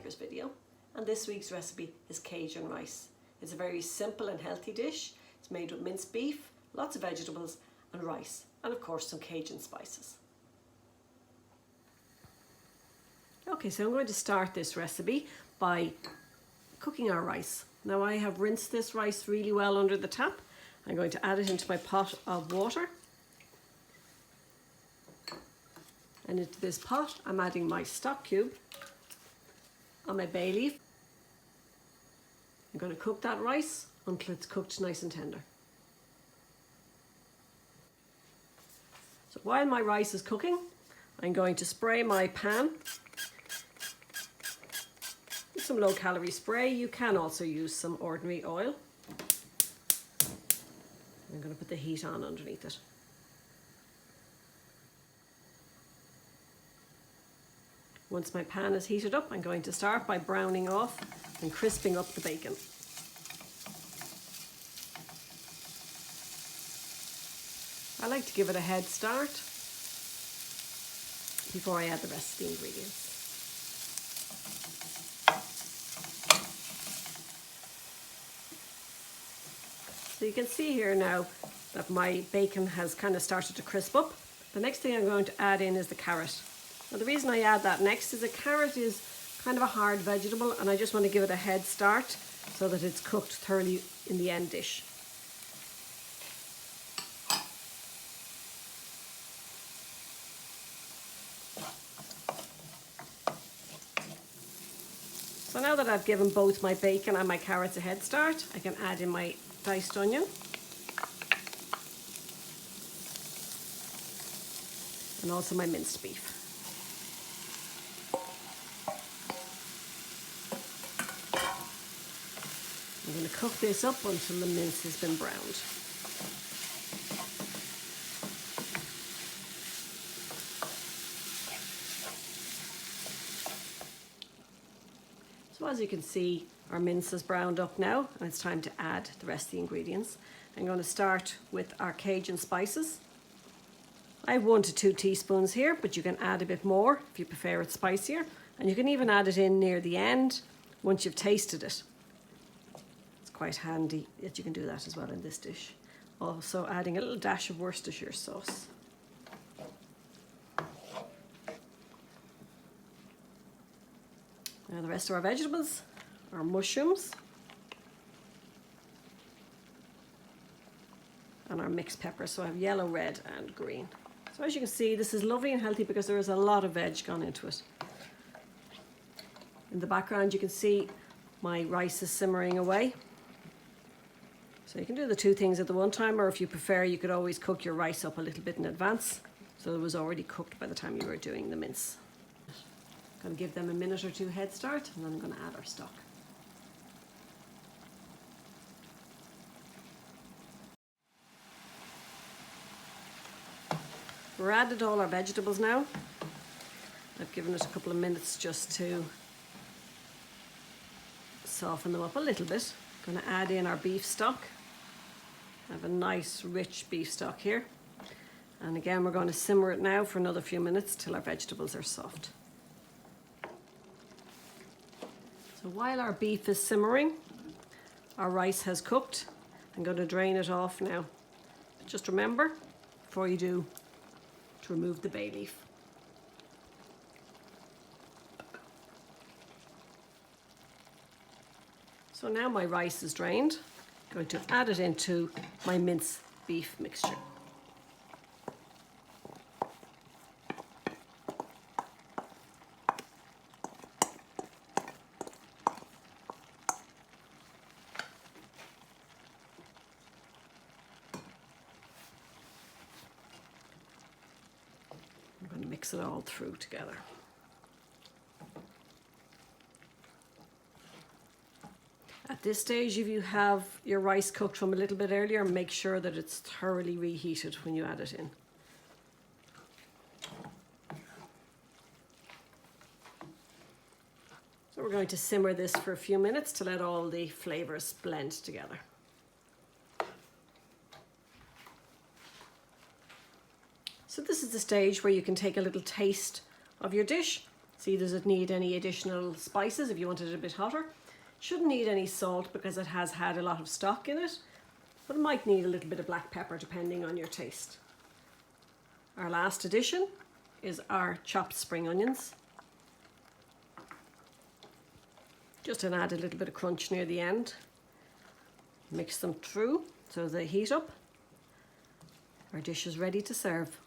Chapter's video, and this week's recipe is Cajun rice. It's a very simple and healthy dish. It's made with minced beef, lots of vegetables and rice, and of course some Cajun spices. Okay, so I'm going to start this recipe by cooking our rice. Now I have rinsed this rice really well under the tap. I'm going to add it into my pot of water. And into this pot, I'm adding my stock cube and my bay leaf. I'm going to cook that rice until it's cooked nice and tender. So while my rice is cooking, I'm going to spray my pan with some low-calorie spray. You can also use some ordinary oil. I'm going to put the heat on underneath it. Once my pan is heated up, I'm going to start by browning off and crisping up the bacon. I like to give it a head start before I add the rest of the ingredients. So you can see here now that my bacon has kind of started to crisp up. The next thing I'm going to add in is the carrot. Now the reason I add that next is a carrot is kind of a hard vegetable, and I just want to give it a head start so that it's cooked thoroughly in the end dish. So now that I've given both my bacon and my carrots a head start, I can add in my diced onion and also my minced beef. I'm going to cook this up until the mince has been browned. So as you can see, our mince is browned up now, and it's time to add the rest of the ingredients. I'm going to start with our Cajun spices. I have 1 to 2 teaspoons here, but you can add a bit more if you prefer it spicier, and you can even add it in near the end once you've tasted it. Quite handy that you can do that as well in this dish. Also adding a little dash of Worcestershire sauce. Now the rest of our vegetables are mushrooms and our mixed peppers. So I have yellow, red and green. So as you can see, this is lovely and healthy because there is a lot of veg gone into it. In the background you can see my rice is simmering away. So you can do the two things at the one time, or if you prefer, you could always cook your rice up a little bit in advance so it was already cooked by the time you were doing the mince. I'm going to give them a minute or two head start, and then I'm going to add our stock. We're added all our vegetables now. I've given it a couple of minutes just to soften them up a little bit. I'm going to add in our beef stock. I have a nice rich beef stock here, and again we're going to simmer it now for another few minutes till our vegetables are soft. So while our beef is simmering, our rice has cooked. I'm going to drain it off now. Just remember, before you do, to remove the bay leaf. So now my rice is drained. I'm going to add it into my mince beef mixture. I'm going to mix it all through together. At this stage, if you have your rice cooked from a little bit earlier, make sure that it's thoroughly reheated when you add it in. So we're going to simmer this for a few minutes to let all the flavours blend together. So this is the stage where you can take a little taste of your dish See, does it need any additional spices if you want it a bit hotter? Shouldn't need any salt because it has had a lot of stock in it, but it might need a little bit of black pepper depending on your taste. Our last addition is our chopped spring onions. Just to add a little bit of crunch near the end. Mix them through so they heat up. Our dish is ready to serve.